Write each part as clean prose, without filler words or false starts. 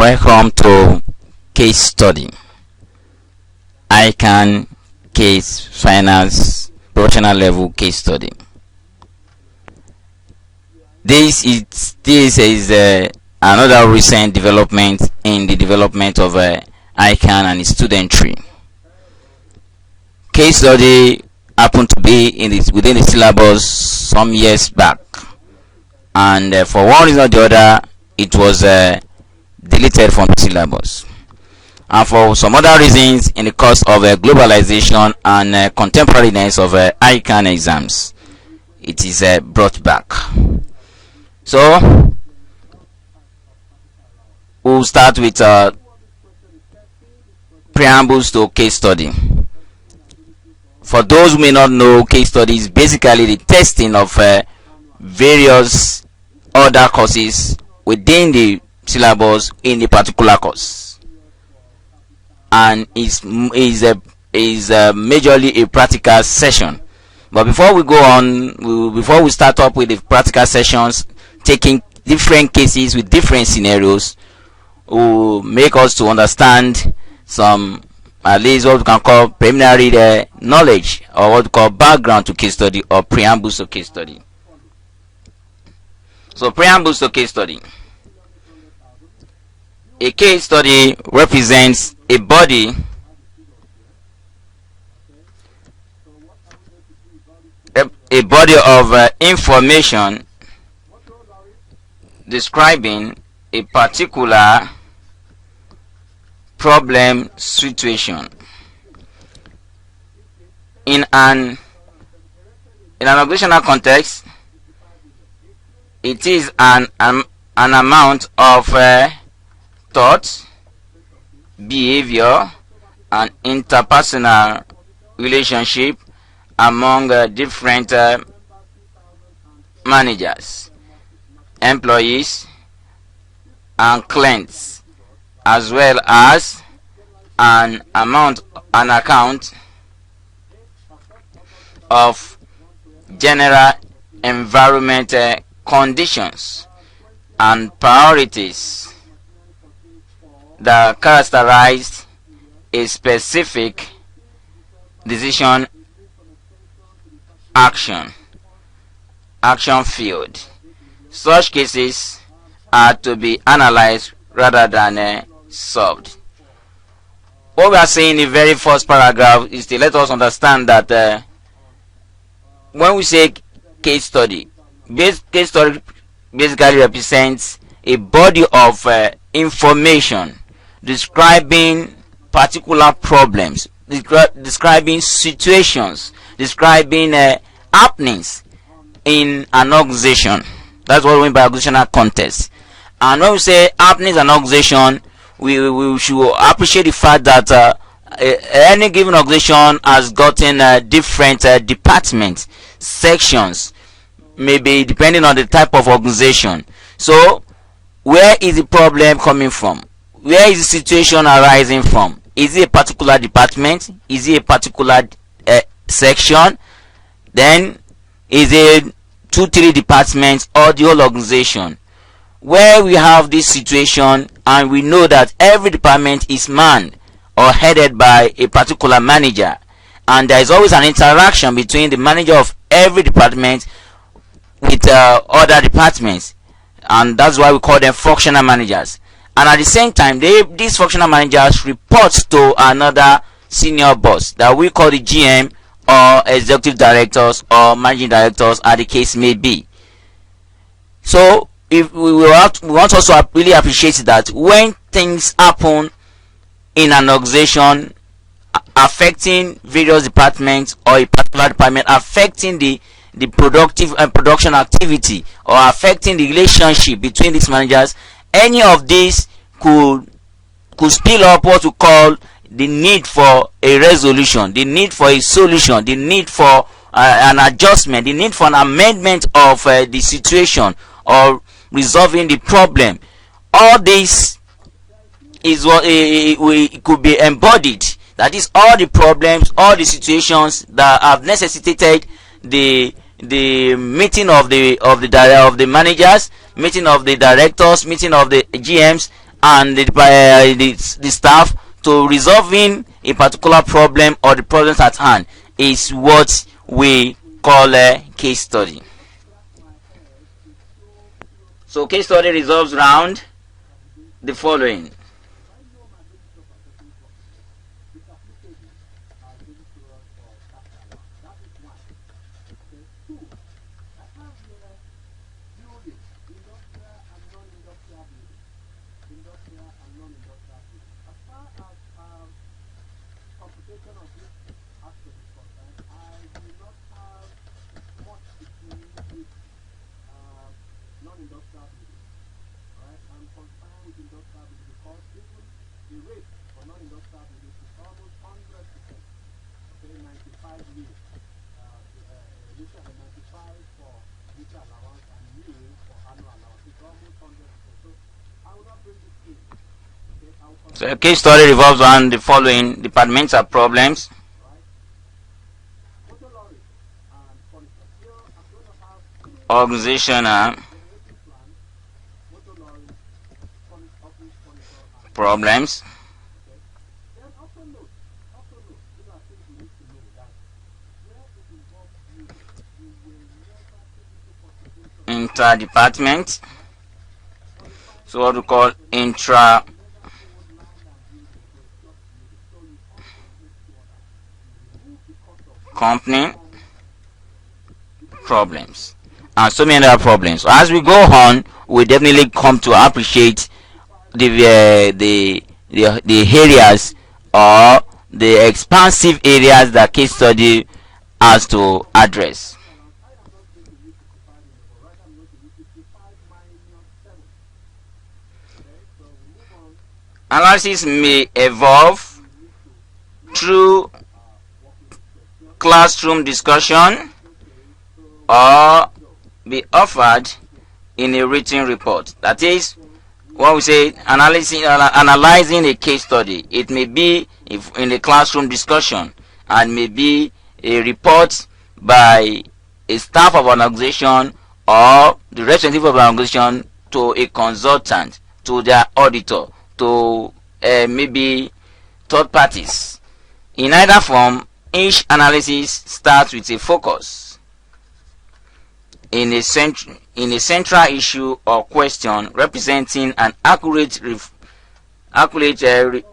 Welcome to case study. ICAN case finance professional level case study. This is another recent development in the development of ICAN and its studentry. Case study happened to be within the syllabus some years back, and for one reason or the other, it was deleted from the syllabus, and for some other reasons, in the course of globalization and contemporariness of ICAN exams, it is brought back. So we'll start with preambles to case study. For those who may not know, case study is basically the testing of various other courses within the syllabus in a particular course, and is majorly a practical session. But before we go on, before we start up with the practical sessions, taking different cases with different scenarios, will make us to understand some, at least what we can call preliminary knowledge, or what we call background to case study, or preambles to case study. So preambles to case study. A case study represents a body of information describing a particular problem situation. In an organizational context, it is an amount of thought, behavior, and interpersonal relationship among different managers, employees, and clients, as well as an account of general environment conditions and priorities that characterize a specific decision action field. Such cases are to be analyzed rather than solved. What we are saying in the very first paragraph is to let us understand that when we say case study basically represents a body of information describing particular problems, describing situations, describing happenings in an organization. That's what we mean by organizational context. And when we say happenings in an organization, we should appreciate the fact that any given organization has gotten different departments, sections, maybe depending on the type of organization. So where is the problem coming from? Where is the situation arising from? Is it a particular department? Is it a particular section? Then is it 2-3 departments or the whole organization? Where we have this situation and we know that every department is manned or headed by a particular manager, and there is always an interaction between the manager of every department with other departments, and that's why we call them functional managers. And at the same time, these functional managers report to another senior boss that we call the GM or executive directors or managing directors, as the case may be. So if we want also really appreciate that when things happen in an organization affecting various departments or a particular department, affecting the productive and production activity, or affecting the relationship between these managers, any of these could spill up what we call the need for a resolution, the need for a solution, the need for an adjustment, the need for an amendment of the situation or resolving the problem. All this is what it could be embodied. That is, all the problems, all the situations that have necessitated the meeting of the managers, meeting of the directors, meeting of the GMs, and the staff to resolving a particular problem or the problems at hand is what we call a case study. So case study revolves around the following. So a case study revolves around the following departmental problems. Organizational problems. Inter-department. So what we call intra company problems, and so many other problems. So as we go on, we definitely come to appreciate the areas or the expansive areas that case study has to address. Analysis may evolve through classroom discussion or be offered in a written report. That is, when we say analyzing a case study, it may be in a classroom discussion and may be a report by a staff of an organization or the representative of an organization to a consultant, to their auditor, to maybe third parties. In either form, each analysis starts with a focus in a central issue or question representing an accurate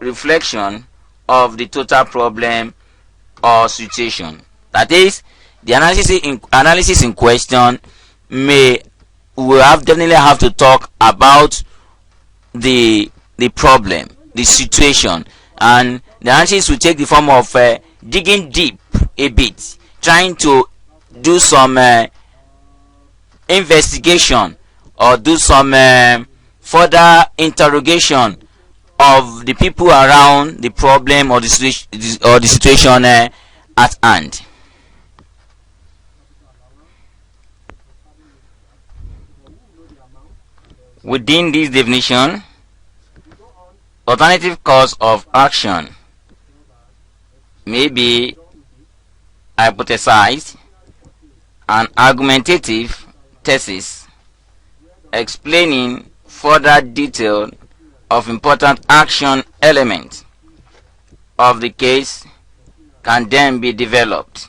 reflection of the total problem or situation. That is, the analysis in question definitely have to talk about the problem, the situation, and the analysis will take the form of digging deep a bit, trying to do some investigation or do some further interrogation of the people around the problem or the situation at hand. Within this definition, alternative course of action may be hypothesized, an argumentative thesis explaining further detail of important action elements of the case can then be developed.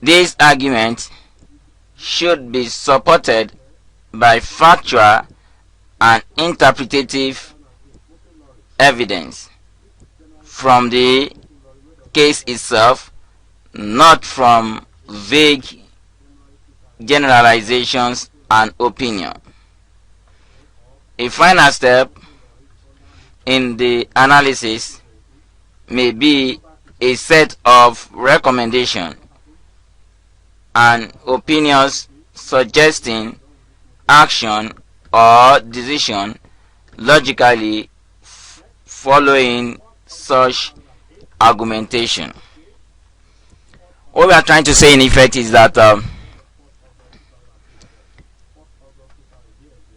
This argument should be supported by factual and interpretative evidence from the case itself, not from vague generalizations and opinion. A final step in the analysis may be a set of recommendations and opinions suggesting action or decision logically following such argumentation. What we are trying to say in effect is that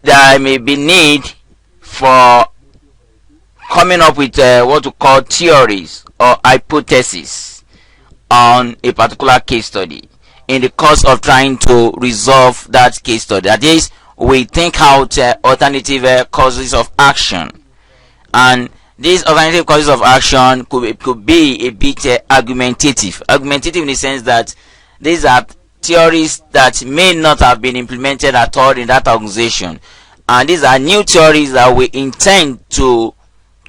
there may be need for coming up with what we call theories or hypotheses on a particular case study in the course of trying to resolve that case study. That is, we think out alternative causes of action. And these alternative causes of action could be a bit argumentative in the sense that these are theories that may not have been implemented at all in that organization, and these are new theories that we intend to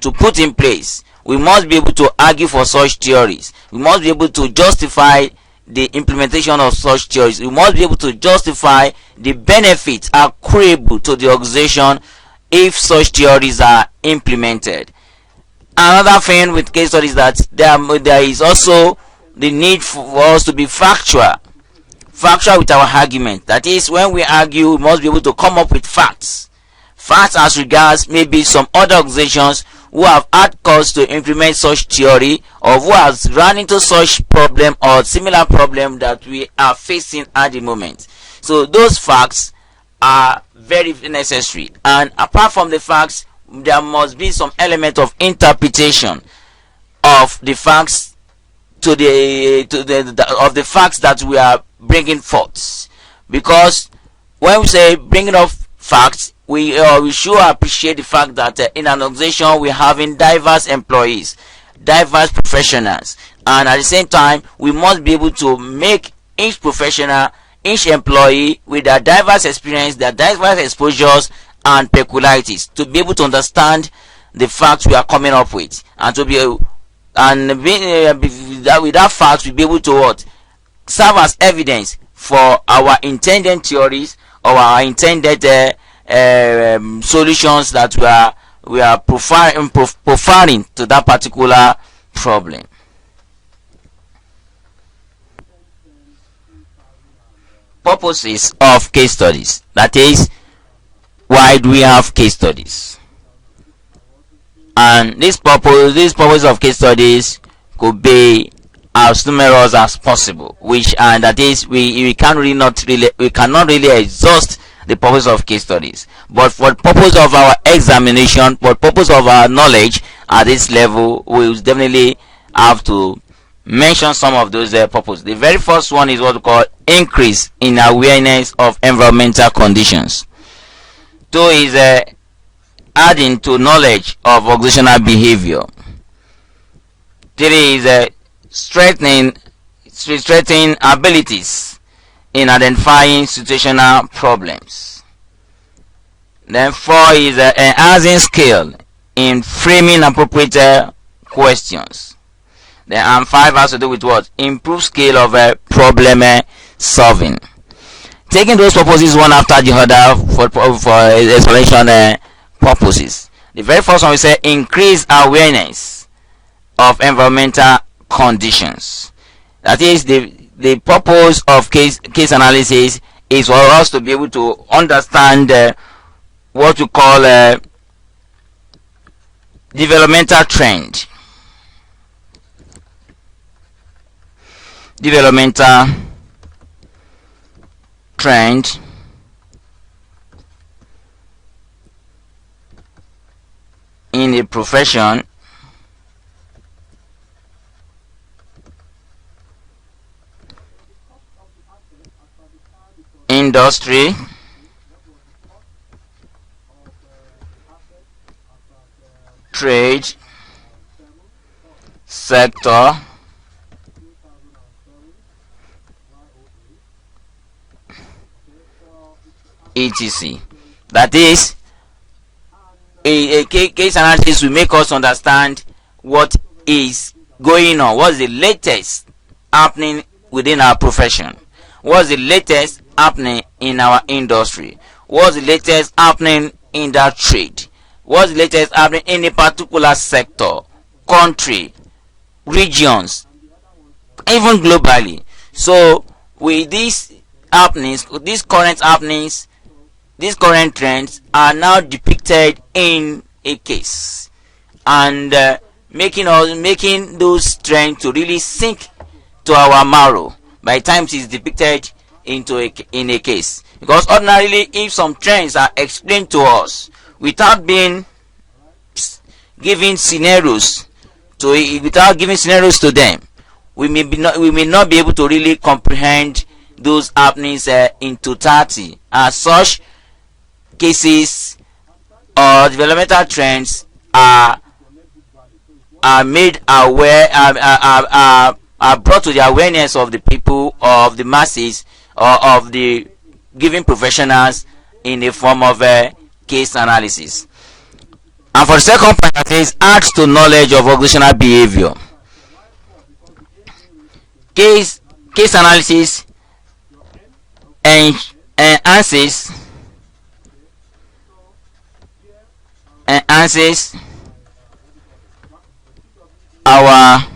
put in place. We must be able to argue for such theories. We must be able to justify the implementation of such theories. We must be able to justify the benefits accruable to the organization if such theories are implemented. Another thing with case studies that there is also the need for us to be factual with our argument. That is, when we argue, we must be able to come up with facts as regards maybe some other organizations who have had cause to implement such theory, or who has run into such problem or similar problem that we are facing at the moment. So those facts are very necessary, and apart from the facts, there must be some element of interpretation of the facts of the facts that we are bringing forth. Because when we say bringing up facts, we should appreciate the fact that in an organization we're having diverse employees, diverse professionals, and at the same time we must be able to make each professional, each employee with their diverse experience, their diverse exposures and peculiarities, to be able to understand the facts we are coming up with, and to be with that fact we'll be able to what serve as evidence for our intended theories or our intended solutions that we are profiling to that particular problem. Purposes of case studies. That is, why do we have case studies? And these purposes of case studies could be as numerous as possible, and that is, we cannot really exhaust the purpose of case studies. But for the purpose of our examination, for the purpose of our knowledge at this level, we will definitely have to mention some of those purposes. The very first one is what we call increase in awareness of environmental conditions. Two is adding to knowledge of organizational behavior. Three is strengthening abilities in identifying situational problems. Then four is enhancing skill in framing appropriate questions. Then and five has to do with what? Improve skill of problem solving. Taking those purposes one after the other for explanation purposes. The very first one we say increase awareness of environmental conditions. That is, the purpose of case analysis is for us to be able to understand what we call developmental trend. Developmental trend in a profession, industry, trade, sector, etc. That is, a case analysis will make us understand what is going on, what's the latest happening within our profession, what's the latest happening in our industry, what's the latest happening in that trade, what's the latest happening in a particular sector, country, regions, even globally. So with these happenings, these current happenings, these current trends are now depicted in a case, and making those trends to really sink to our marrow by the time it is depicted in a case. Because ordinarily, if some trends are explained to us without being given scenarios to them, we may not be able to really comprehend those happenings in totality. As such, cases or developmental trends are made aware, are brought to the awareness of the people, of the masses, or of the given professionals in the form of a case analysis. And for the second part, it says adds to knowledge of organizational behavior. Case analysis enhances our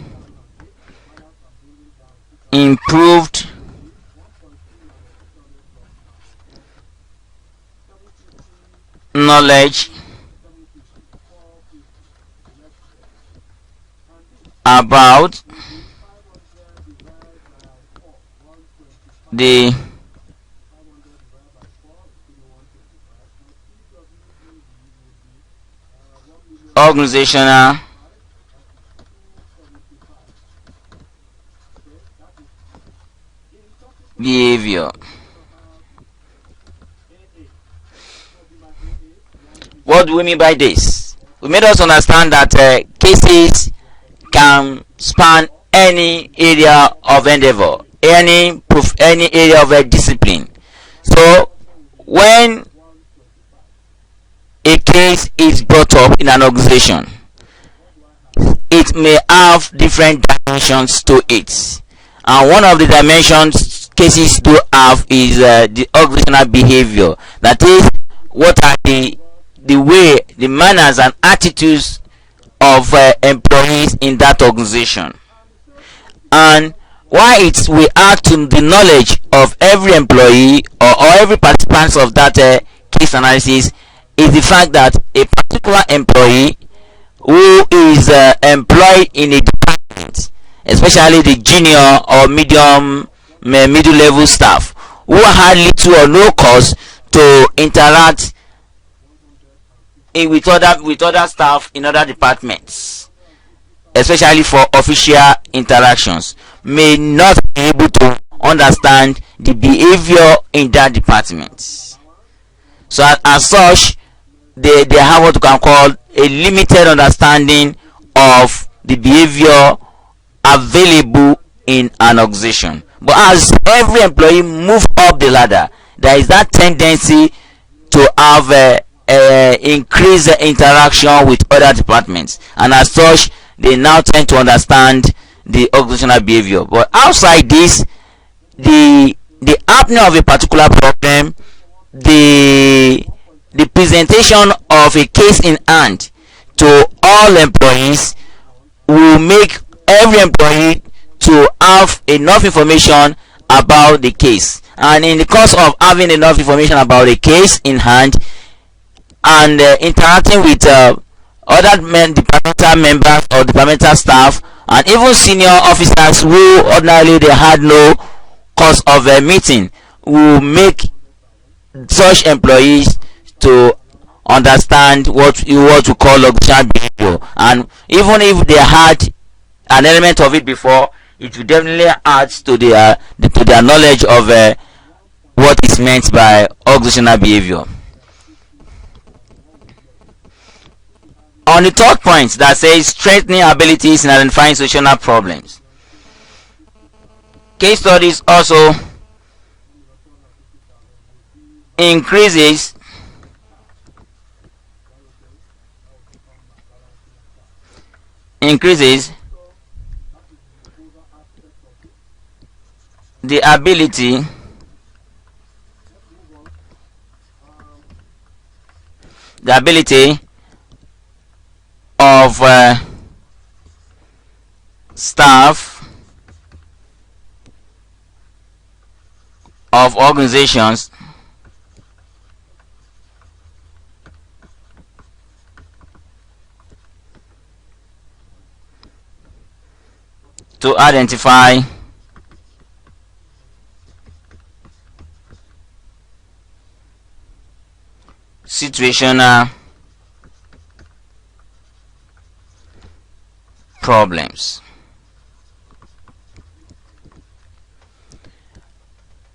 improved knowledge about the organizational behavior. What do we mean by this? We made us understand that cases can span any area of endeavor, any area of a discipline. So when a case is brought up in an organization, it may have different dimensions to it, and one of the dimensions cases do have is the organizational behavior. That is, what are the way, the manners and attitudes of employees in that organization. And why we add to the knowledge of every employee or every participant of that case analysis is the fact that a particular employee who is employed in a department, especially the junior or middle level staff, who had little or no cause to interact with other staff in other departments, especially for official interactions, may not be able to understand the behavior in that department. So as such, they have what you can call a limited understanding of the behavior available in an organization. But as every employee moves up the ladder, there is that tendency to have increased interaction with other departments, and as such they now tend to understand the organizational behavior. But outside this, the happening of a particular problem, the presentation of a case in hand to all employees will make every employee to have enough information about the case. And in the course of having enough information about the case in hand and interacting with other departmental members or departmental staff and even senior officers who ordinarily they had no cause of a meeting, will make such employees to understand what you call organizational behavior. And even if they had an element of it before, it will definitely add to their knowledge of what is meant by organizational behavior. On the third point that says strengthening abilities in identifying situational problems, case studies also increases the ability of staff of organizations to identify situational problems.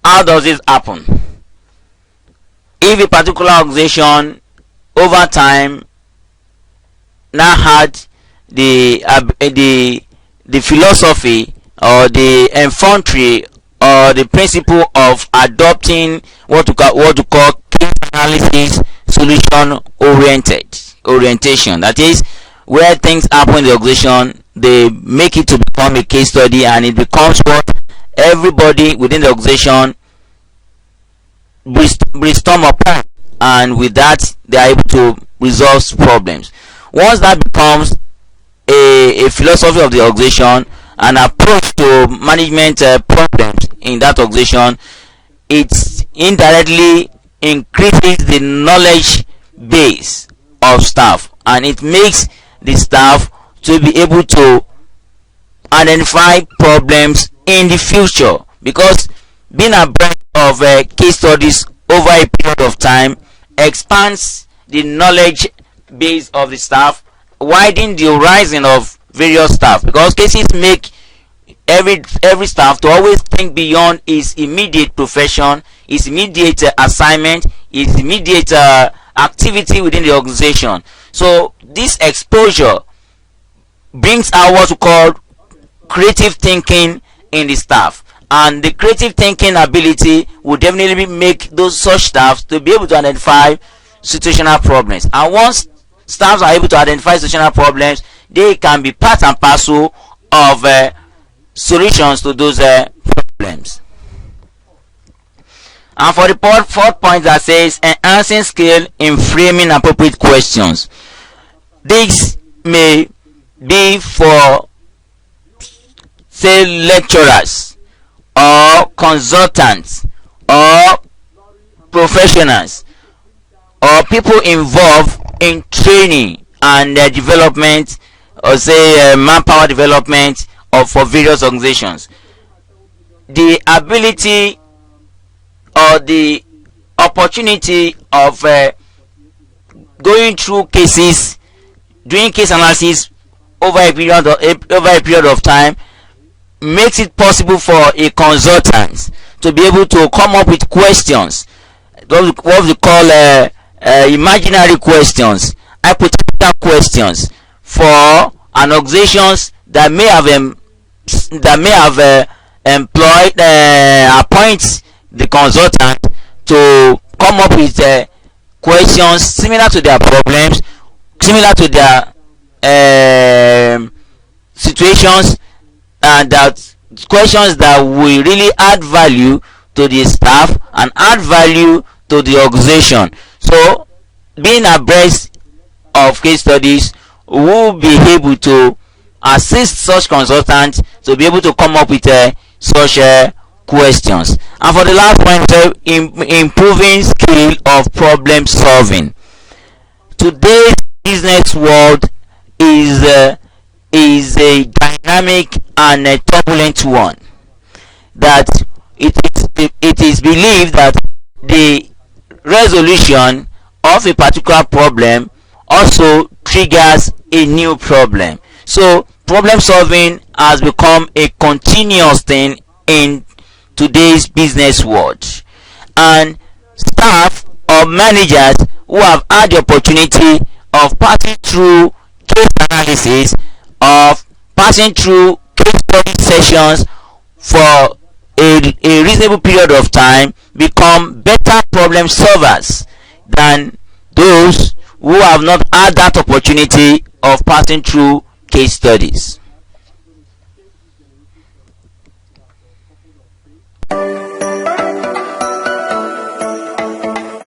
How does this happen? if a particular organization over time now had the philosophy or the infantry or the principle of adopting what to call case analysis solution orientation, that is where things happen in the organization, they make it to become a case study, and it becomes what everybody within the organization brainstorm upon, and with that they are able to resolve problems. Once that becomes a philosophy of the organization, an approach to management problems in that organization, it indirectly increases the knowledge base of staff, and it makes the staff to be able to identify problems in the future, because being abreast of case studies over a period of time expands the knowledge base of the staff, widen the horizon of various staff, because cases make every staff to always think beyond his immediate profession, his immediate assignment, his immediate activity within the organization. So this exposure brings out what we call creative thinking in the staff, and the creative thinking ability will definitely make those such staffs to be able to identify situational problems. And once staffs are able to identify situational problems, they can be part and parcel of solutions to those problems. And for the fourth point that says enhancing skill in framing appropriate questions, this may be for, say, lecturers or consultants or professionals or people involved in training and development, or say manpower development or for various organizations. The ability or the opportunity of going through cases, doing case analysis over a period of time makes it possible for a consultant to be able to come up with questions, what we call imaginary questions, hypothetical questions for an organizations that may have employed appoint the consultant to come up with questions similar to their problems, similar to their situations, and that questions that will really add value to the staff and add value to the organization. So being abreast of case studies will be able to assist such consultants to be able to come up with such questions. And for the last point, improving skill of problem solving. Today's business world is a dynamic and a turbulent one, that it is believed that the resolution of a particular problem also triggers a new problem. So problem solving has become a continuous thing in today's business world, and staff or managers who have had the opportunity of passing through case analysis, of passing through case study sessions for a reasonable period of time, become better problem solvers than those who have not had that opportunity of passing through case studies.